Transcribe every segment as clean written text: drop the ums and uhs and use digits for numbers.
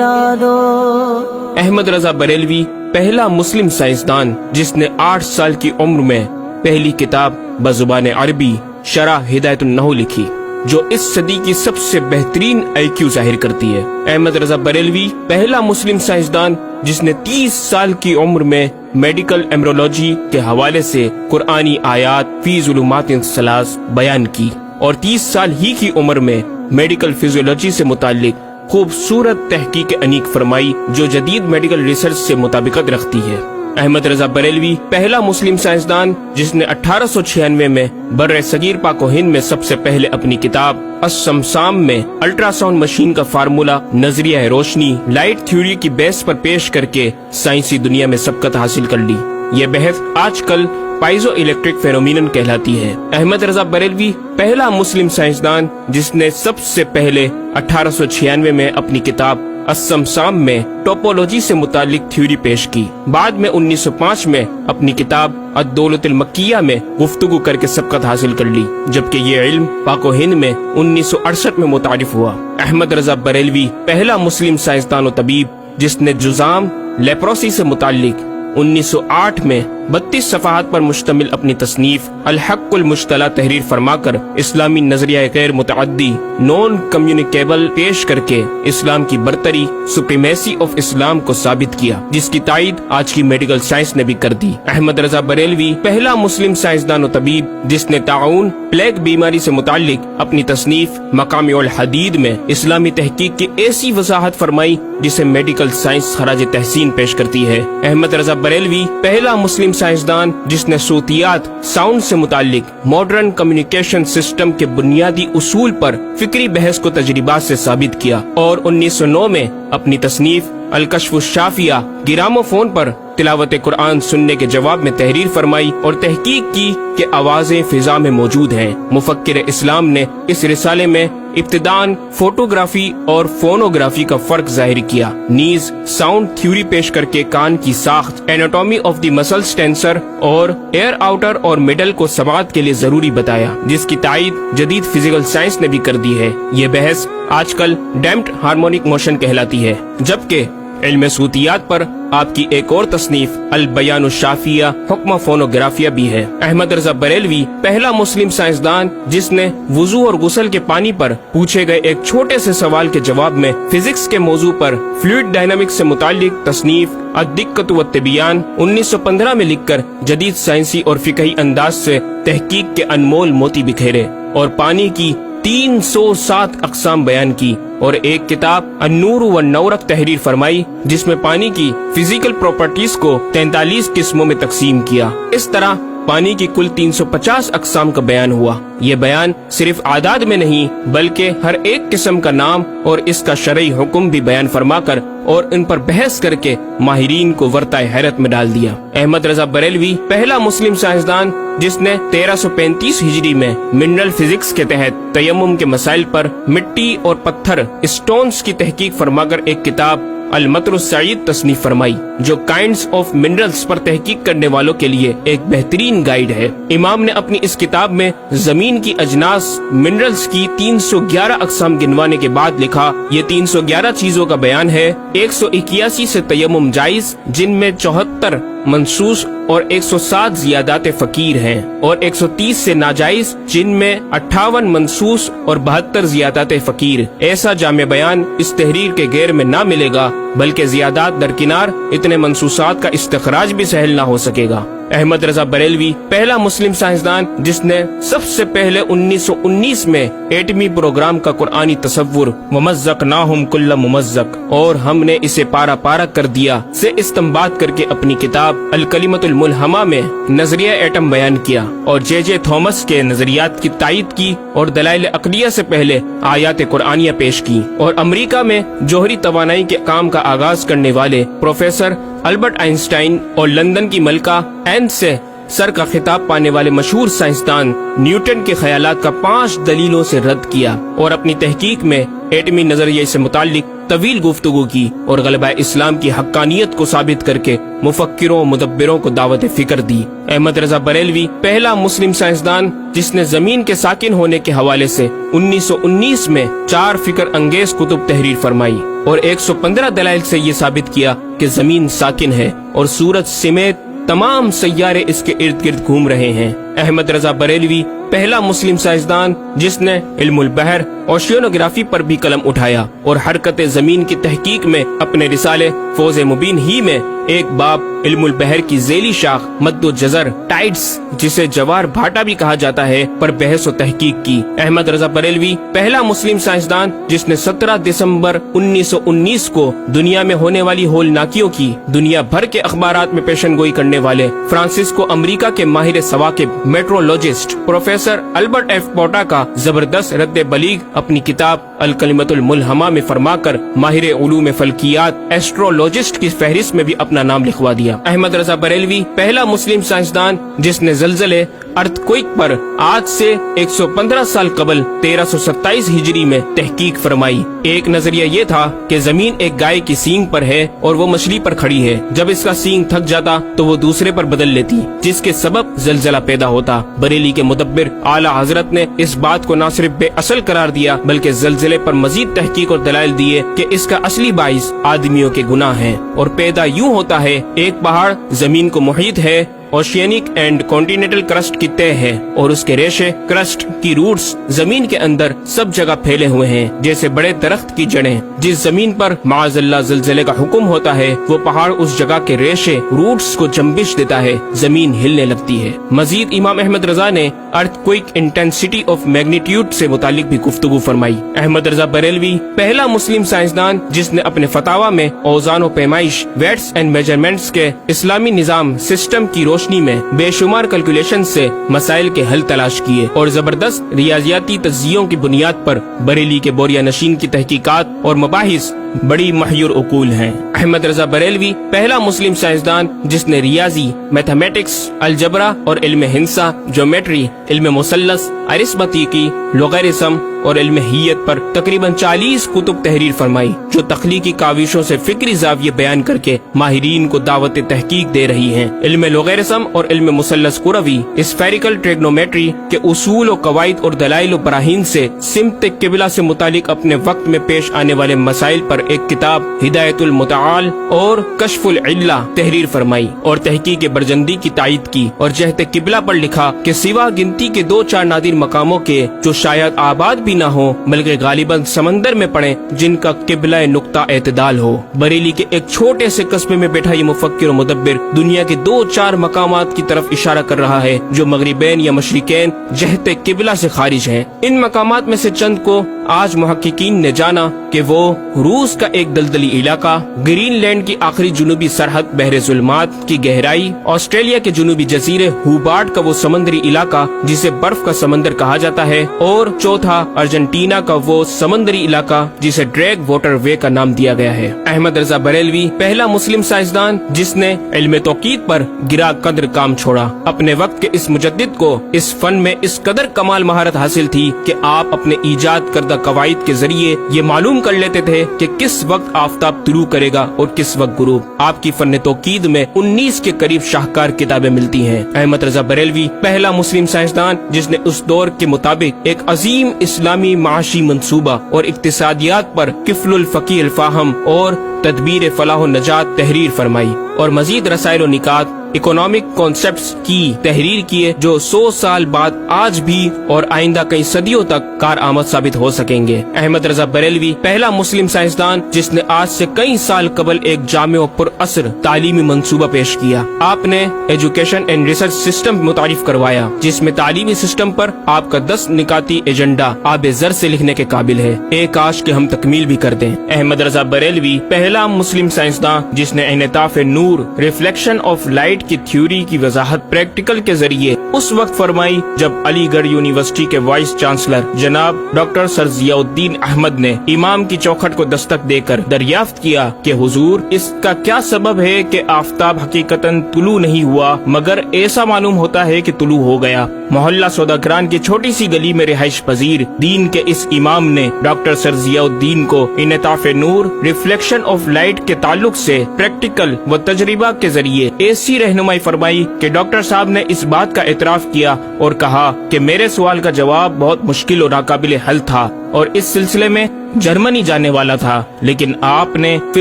کہلا دو۔ احمد رضا بریلوی پہلا مسلم سائنسدان جس نے 8 سال کی عمر میں پہلی کتاب بزبان عربی شرح ہدایت النحو لکھی، جو اس صدی کی سب سے بہترین IQ ظاہر کرتی ہے۔ احمد رضا بریلوی پہلا مسلم سائنسدان جس نے 30 سال کی عمر میں میڈیکل ایمرولوجی کے حوالے سے قرآنی آیات فی ظلمات ثلاث بیان کی، اور 30 سال ہی کی عمر میں میڈیکل فزیولوجی سے متعلق خوبصورت تحقیق انیق فرمائی جو جدید میڈیکل ریسرچ سے مطابقت رکھتی ہے۔ احمد رضا بریلوی پہلا مسلم سائنسدان جس نے 1896 میں بر صغیر پاک و ہند میں سب سے پہلے اپنی کتاب السمسام میں الٹرا ساؤنڈ مشین کا فارمولا نظریہ روشنی لائٹ تھیوری کی بیس پر پیش کر کے سائنسی دنیا میں سبقت حاصل کر لی۔ یہ بحث آج کل پائزو الیکٹرک فینومینن کہلاتی ہے۔ احمد رضا بریلوی پہلا مسلم سائنسدان جس نے سب سے پہلے 1896 میں اپنی کتاب السمسام میں ٹوپولوجی سے متعلق تھیوری پیش کی۔ بعد میں 1905 میں اپنی کتاب الدولۃ المکیہ میں گفتگو کر کے سبقت حاصل کر لی، جبکہ یہ علم پاک و ہند میں 1968 میں متعارف ہوا۔ احمد رضا بریلوی پہلا مسلم سائنسدان و طبیب جس نے جذام لیپروسی سے متعلق 1908 میں 32 صفحات پر مشتمل اپنی تصنیف الحق المجتلی تحریر فرما کر اسلامی نظریہ غیر متعدی نون کمیونیکیبل پیش کر کے اسلام کی برتری سپریمیسی آف اسلام کو ثابت کیا، جس کی تائید آج کی میڈیکل سائنس نے بھی کر دی۔ احمد رضا بریلوی پہلا مسلم سائنسدان و طبیب جس نے طاعون پلیگ بیماری سے متعلق اپنی تصنیف مقامع الحدید میں اسلامی تحقیق کی ایسی وضاحت فرمائی جسے میڈیکل سائنس خراج تحسین پیش کرتی ہے۔ احمد رضا بریلوی پہلا مسلم سائنسدان جس نے صوتیات ساؤنڈ سے متعلق ماڈرن کمیونیکیشن سسٹم کے بنیادی اصول پر فکری بحث کو تجربات سے ثابت کیا، اور 1909 میں اپنی تصنیف الکشف الشافیہ گرامو فون پر تلاوت قرآن سننے کے جواب میں تحریر فرمائی اور تحقیق کی کہ آوازیں فضا میں موجود ہیں۔ مفکر اسلام نے اس رسالے میں ابتداً فوٹوگرافی اور فونوگرافی کا فرق ظاہر کیا، نیز ساؤنڈ تھیوری پیش کر کے کان کی ساخت anatomy of the muscles tensor اور ایئر آؤٹر اور مڈل کو سماعت کے لیے ضروری بتایا، جس کی تائید جدید فزیکل سائنس نے بھی کر دی ہے۔ یہ بحث آج کل ڈیمپڈ ہارمونک موشن کہلاتی ہے، جبکہ علم صوتیات پر آپ کی ایک اور تصنیف البیان الشافیہ حکم فونوگرافیہ بھی ہے۔ احمد رضا بریلوی پہلا مسلم سائنسدان جس نے وضو اور غسل کے پانی پر پوچھے گئے ایک چھوٹے سے سوال کے جواب میں فزکس کے موضوع پر فلوئڈ ڈائنامکس سے متعلق تصنیف الدقۃ والتبیان 1915 میں لکھ کر جدید سائنسی اور فقہی انداز سے تحقیق کے انمول موتی بکھیرے، اور پانی کی 307 اقسام بیان کی، اور ایک کتاب النور والنورق تحریر فرمائی جس میں پانی کی فزیکل پراپرٹیز کو 43 قسموں میں تقسیم کیا۔ اس طرح پانی کی کل 350 اقسام کا بیان ہوا۔ یہ بیان صرف اعداد میں نہیں بلکہ ہر ایک قسم کا نام اور اس کا شرعی حکم بھی بیان فرما کر اور ان پر بحث کر کے ماہرین کو ورطۂ حیرت میں ڈال دیا۔ احمد رضا بریلوی پہلا مسلم سائنسدان جس نے 1335 ہجری میں منرل فزکس کے تحت تیمم کے مسائل پر مٹی اور پتھر اسٹونز کی تحقیق فرما کر ایک کتاب المطر السعید تصنیف فرمائی، جو کائنڈز آف منرلز پر تحقیق کرنے والوں کے لیے ایک بہترین گائیڈ ہے۔ امام نے اپنی اس کتاب میں زمین کی اجناس منرلز کی 311 اقسام گنوانے کے بعد لکھا، یہ 311 چیزوں کا بیان ہے۔ 181 سے تیمم جائز جن میں 74 منصوص اور 107 زیادات فقیر ہیں، اور 130 سے ناجائز جن میں 58 منصوص اور 72 زیادات فقیر۔ ایسا جامع بیان اس تحریر کے غیر میں نہ ملے گا، بلکہ زیادات درکنار اتنے منصوصات کا استخراج بھی سہل نہ ہو سکے گا۔ احمد رضا بریلوی پہلا مسلم سائنسدان جس نے سب سے پہلے 1919 میں ایٹمی پروگرام کا قرآنی تصور ومزقناہم کل ممزق اور ہم نے اسے پارا پارا کر دیا سے استنباط کر کے اپنی کتاب الکلمۃ الملہمہ میں نظریہ ایٹم بیان کیا، اور جے تھامس کے نظریات کی تائید کی اور دلائل عقلیہ سے پہلے آیات قرآنیہ پیش کی، اور امریکہ میں جوہری توانائی کے کام کا آغاز کرنے والے پروفیسر البرٹ آئنسٹائن اور لندن کی ملکہ این سے سر کا خطاب پانے والے مشہور سائنسدان نیوٹن کے خیالات کا 5 دلیلوں سے رد کیا، اور اپنی تحقیق میں ایٹمی نظریے سے متعلق طویل گفتگو کی اور غلبہ اسلام کی حقانیت کو ثابت کر کے مفکروں و مدبروں کو دعوت فکر دی۔ احمد رضا بریلوی پہلا مسلم سائنسدان جس نے زمین کے ساکن ہونے کے حوالے سے 1919 میں 4 فکر انگیز کتب تحریر فرمائی اور 115 دلائل سے یہ ثابت کیا کہ زمین ساکن ہے اور سورج سمیت تمام سیارے اس کے ارد گرد گھوم رہے ہیں۔ احمد رضا بریلوی پہلا مسلم سائنسدان جس نے علم البحر اوشینوگرافی پر بھی قلم اٹھایا اور حرکت زمین کی تحقیق میں اپنے رسالے فوز مبین ہی میں ایک باب علم البحر کی ذیلی شاخ مد و جزر ٹائڈز جسے جوار بھاٹا بھی کہا جاتا ہے پر بحث و تحقیق کی۔ احمد رضا بریلوی پہلا مسلم سائنسدان جس نے 17 دسمبر 1919 کو دنیا میں ہونے والی ہولناکیوں کی دنیا بھر کے اخبارات میں پیشن گوئی کرنے والے فرانسسکو امریکہ کے ماہر ثواقب میٹرولوجسٹ پروفیسر البرٹ ایف پوٹا کا زبردست رد بلیغ اپنی کتاب الکلمۃ الملہمہ میں فرما کر ماہر علوم فلکیات ایسٹرولوجسٹ کی فہرست میں بھی اپنا نام لکھوا دیا۔ احمد رضا بریلوی پہلا مسلم سائنسدان جس نے زلزلے ارتھکوئک پر آج سے 115 سال قبل 1327 ہجری میں تحقیق فرمائی۔ ایک نظریہ یہ تھا کہ زمین ایک گائے کی سینگ پر ہے اور وہ مچھلی پر کھڑی ہے، جب اس کا سینگ تھک جاتا تو وہ دوسرے پر بدل لیتی جس کے سبب زلزلہ پیدا ہوتا۔ بریلی کے مدبر اعلیٰ حضرت نے اس بات کو نہ صرف بے اصل قرار دیا بلکہ زلزلے پر مزید تحقیق اور دلائل دیے کہ اس کا اصلی باعث آدمیوں کے گناہ ہیں اور پیدا یوں ہوتا ہے، ایک پہاڑ زمین کو محیط ہے، اوشینک اینڈ کانٹیننٹل کرسٹ کی تہ ہے اور اس کے ریشے کرسٹ کی روٹس زمین کے اندر سب جگہ پھیلے ہوئے ہیں جیسے بڑے درخت کی جڑیں۔ جس زمین پر معاذ اللہ زلزلے کا حکم ہوتا ہے وہ پہاڑ اس جگہ کے ریشے روٹس کو جنبش دیتا ہے، زمین ہلنے لگتی ہے۔ مزید امام احمد رضا نے ارتھکوئک انٹینسٹی آف میگنیٹیوڈ سے متعلق بھی گفتگو فرمائی۔ احمد رضا بریلوی پہلا مسلم سائنسدان جس نے اپنے فتاوی میں اوزان و پیمائش ویٹس اینڈ میجرمنٹس کے اسلامی نظام سسٹم کی روشنی میں بے شمار کیلکولیشن سے مسائل کے حل تلاش کیے اور زبردست ریاضیاتی تجزیوں کی بنیاد پر بریلی کے بوریا نشین کی تحقیقات اور مباحث بڑی محیر عقول ہیں۔ احمد رضا بریلوی پہلا مسلم سائنسدان جس نے ریاضی، میتھمیٹکس، الجبرا اور علم ہندسہ، جیومیٹری، علم مثلث، ارثمیٹکی، لوگارثم اور علم ہیت پر تقریباً 40 کتب تحریر فرمائی جو تخلیقی کاوشوں سے فکری زاویے بیان کر کے ماہرین کو دعوت تحقیق دے رہی ہیں۔ علم لوگارثم اور علم مثلث کروی، اسفیریکل ٹریگنومیٹری کے اصول و قواعد اور دلائل و براہین سے سمت قبلہ سے متعلق اپنے وقت میں پیش آنے والے مسائل پر ایک کتاب ہدایت المتعال اور کشف العلہ تحریر فرمائی اور تحقیق برجندی کی تائید کی اور جہت قبلہ پر لکھا کہ سوا گنتی کے 2-4 نادر مقاموں کے جو شاید آباد بھی نہ ہو بلکہ غالباً سمندر میں پڑے جن کا قبلہ نقطہ اعتدال ہو۔ بریلی کے ایک چھوٹے سے قصبے میں بیٹھا یہ مفکر و مدبر دنیا کے 2-4 مقامات کی طرف اشارہ کر رہا ہے جو مغربین یا مشرقین جہت قبلہ سے خارج ہیں۔ ان مقامات میں سے چند کو آج محققین نے جانا کہ وہ روس کا ایک دلدلی علاقہ، گرین لینڈ کی آخری جنوبی سرحد بحر ظلمات کی گہرائی، آسٹریلیا کے جنوبی جزیرے ہوبارٹ کا وہ سمندری علاقہ جسے برف کا سمندر کہا جاتا ہے، اور چوتھا ارجنٹینا کا وہ سمندری علاقہ جسے ڈریگ واٹر وے کا نام دیا گیا ہے۔ احمد رضا بریلوی پہلا مسلم سائنسدان جس نے علم توقیت پر گرا قدر کام چھوڑا۔ اپنے وقت کے اس مجدد کو اس فن میں اس قدر کمال مہارت حاصل تھی کہ آپ اپنے ایجاد کردہ قواعد کے ذریعے یہ معلوم کر لیتے تھے کہ کس وقت آفتاب طلوع کرے گا اور کس وقت غروب۔ آپ کی فن توقید میں 19 کے قریب شاہکار کتابیں ملتی ہیں۔ احمد رضا بریلوی پہلا مسلم سائنسدان جس نے اس دور کے مطابق ایک عظیم اسلامی معاشی منصوبہ اور اقتصادیات پر کفل الفقی الفاہم اور تدبیر فلاح و نجات تحریر فرمائی اور مزید رسائل و نکات اکنامک کانسیپٹس کی تحریر کیے جو 100 سال بعد آج بھی اور آئندہ کئی صدیوں تک کارآمد ثابت ہو سکیں گے۔ احمد رضا بریلوی پہلا مسلم سائنسدان جس نے آج سے کئی سال قبل ایک جامع و پر اثر تعلیمی منصوبہ پیش کیا۔ آپ نے ایجوکیشن اینڈ ریسرچ سسٹم متعارف کروایا جس میں تعلیمی سسٹم پر آپ کا 10 نکاتی ایجنڈا آب زر سے لکھنے کے قابل ہے، ایک کاش کہ ہم تکمیل بھی کر دیں۔ احمد رضا بریلوی پہلا مسلم سائنسدان جس نے انعطاف نور، ریفلیکشن آف لائٹ لائٹ کی تھیوری کی وضاحت پریکٹیکل کے ذریعے اس وقت فرمائی جب علی گڑھ یونیورسٹی کے وائس چانسلر جناب ڈاکٹر سر ضیاء الدین احمد نے امام کی چوکھٹ کو دستک دے کر دریافت کیا کہ حضور اس کا کیا سبب ہے کہ آفتاب حقیقتاً طلوع نہیں ہوا مگر ایسا معلوم ہوتا ہے کہ طلوع ہو گیا۔ محلہ سوداگران کی چھوٹی سی گلی میں رہائش پذیر دین کے اس امام نے ڈاکٹر سر ضیاء الدین کو انعطاف نور ریفلیکشن آف لائٹ کے تعلق سے پریکٹیکل و تجربہ کے ذریعے ایسی رہنمائی فرمائی کہ ڈاکٹر صاحب نے اس بات کا اعتراف کیا اور کہا کہ میرے سوال کا جواب بہت مشکل اور ناقابل حل تھا اور اس سلسلے میں جرمنی جانے والا تھا، لیکن آپ نے فی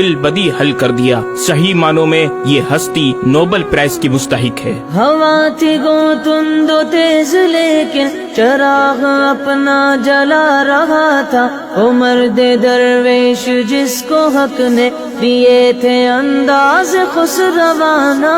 البدی حل کر دیا۔ صحیح معنوں میں یہ ہستی نوبل پرائز کی مستحق ہے۔ ہوا تھی گو تند و تیز لیکن چراغ اپنا جلا رہا تھا، عمر دے درویش جس کو حق نے دیے تھے انداز خسروانہ۔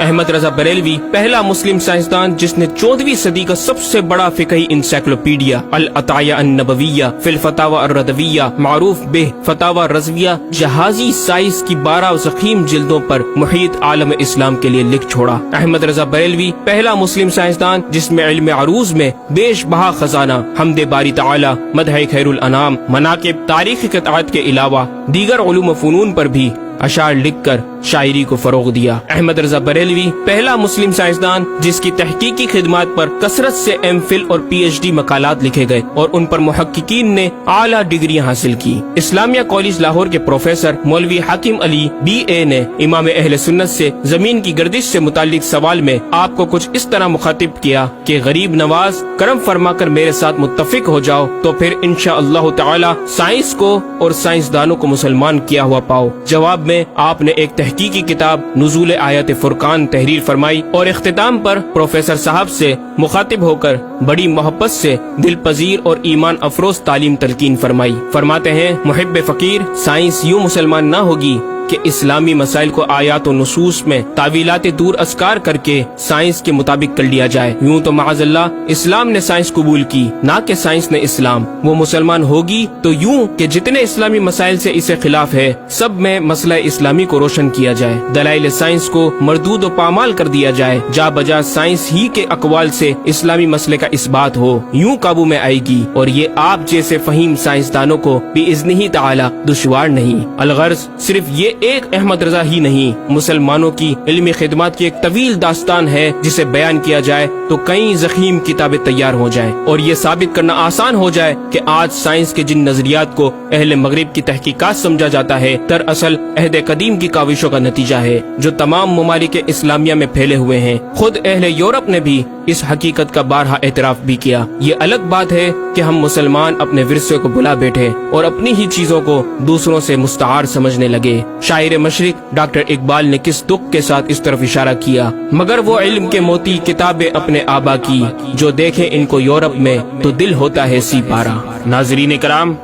احمد رضا بریلوی پہلا مسلم سائنسدان جس نے 14ویں صدی کا سب سے بڑا فقہی انسائکلوپیڈیا العطایہ النبویہ فی الفتاوی الردویہ معروف بہ فتاوی رضویہ جہازی سائنس کی 12 ضخیم جلدوں پر محیط عالم اسلام کے لیے لکھ چھوڑا۔ احمد رضا بریلوی پہلا مسلم سائنسدان جس میں علم عروض میں بیش بہا خزانہ حمد باری تعالی، مدح خیر الانام، مناقب، تاریخی قطعات کے علاوہ دیگر علوم و فنون پر بھی اشعار لکھ کر شاعری کو فروغ دیا۔ احمد رضا بریلوی پہلا مسلم سائنسدان جس کی تحقیقی خدمات پر کثرت سے ایم فل اور پی ایچ ڈی مقالات لکھے گئے اور ان پر محققین نے اعلیٰ ڈگریاں حاصل کی۔ اسلامیہ کالج لاہور کے پروفیسر مولوی حاکم علی بی اے نے امام اہل سنت سے زمین کی گردش سے متعلق سوال میں آپ کو کچھ اس طرح مخاطب کیا کہ غریب نواز کرم فرما کر میرے ساتھ متفق ہو جاؤ تو پھر انشاءاللہ تعالی سائنس کو اور سائنسدانوں کو مسلمان کیا ہوا پاؤ۔ جواب میں آپ نے ایک تحقیقی کتاب نزول آیات فرقان تحریر فرمائی اور اختتام پر پروفیسر صاحب سے مخاطب ہو کر بڑی محبت سے دل پذیر اور ایمان افروز تعلیم تلقین فرمائی۔ فرماتے ہیں محب فقیر سائنس یوں مسلمان نہ ہوگی کہ اسلامی مسائل کو آیات و نصوص میں تعویلات دور اسکار کر کے سائنس کے مطابق کر لیا جائے۔ یوں تو معاذ اللہ اسلام نے سائنس قبول کی نہ کہ سائنس نے اسلام۔ وہ مسلمان ہوگی تو یوں کہ جتنے اسلامی مسائل سے اسے خلاف ہے سب میں مسئلہ اسلامی کو روشن کیا جائے، دلائل سائنس کو مردود و پامال کر دیا جائے، جا بجا سائنس ہی کے اقوال سے اسلامی مسئلے کا اس بات ہو، یوں قابو میں آئے گی اور یہ آپ جیسے فہیم سائنسدانوں کو بإذنہ تعالی دشوار نہیں۔ الغرض صرف یہ ایک احمد رضا ہی نہیں، مسلمانوں کی علمی خدمات کی ایک طویل داستان ہے جسے بیان کیا جائے تو کئی ضخیم کتابیں تیار ہو جائیں اور یہ ثابت کرنا آسان ہو جائے کہ آج سائنس کے جن نظریات کو اہل مغرب کی تحقیقات سمجھا جاتا ہے دراصل عہد قدیم کی کاوشوں کا نتیجہ ہے جو تمام ممالک اسلامیہ میں پھیلے ہوئے ہیں۔ خود اہل یورپ نے بھی اس حقیقت کا بارہا اعتراف بھی کیا۔ یہ الگ بات ہے کہ ہم مسلمان اپنے ورثے کو بلا بیٹھے اور اپنی ہی چیزوں کو دوسروں سے مستعار سمجھنے لگے۔ شاعر مشرق ڈاکٹر اقبال نے کس دکھ کے ساتھ اس طرف اشارہ کیا، مگر وہ علم کے موتی کتابیں اپنے آبا کی، جو دیکھیں ان کو یورپ میں تو دل ہوتا ہے سی پارا۔ ناظرین کرام،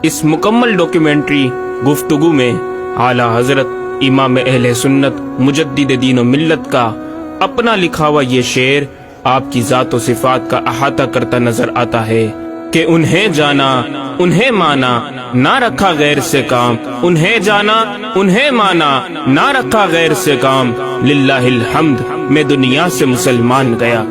اس مکمل ڈاکیومنٹری گفتگو میں اعلی حضرت امام اہل سنت مجدد دین و ملت کا اپنا لکھا ہوا یہ شعر آپ کی ذات و صفات کا احاطہ کرتا نظر آتا ہے کہ انہیں جانا انہیں مانا نہ رکھا غیر سے کام، انہیں جانا انہیں مانا نہ رکھا غیر سے کام، للہ الحمد میں دنیا سے مسلمان گیا۔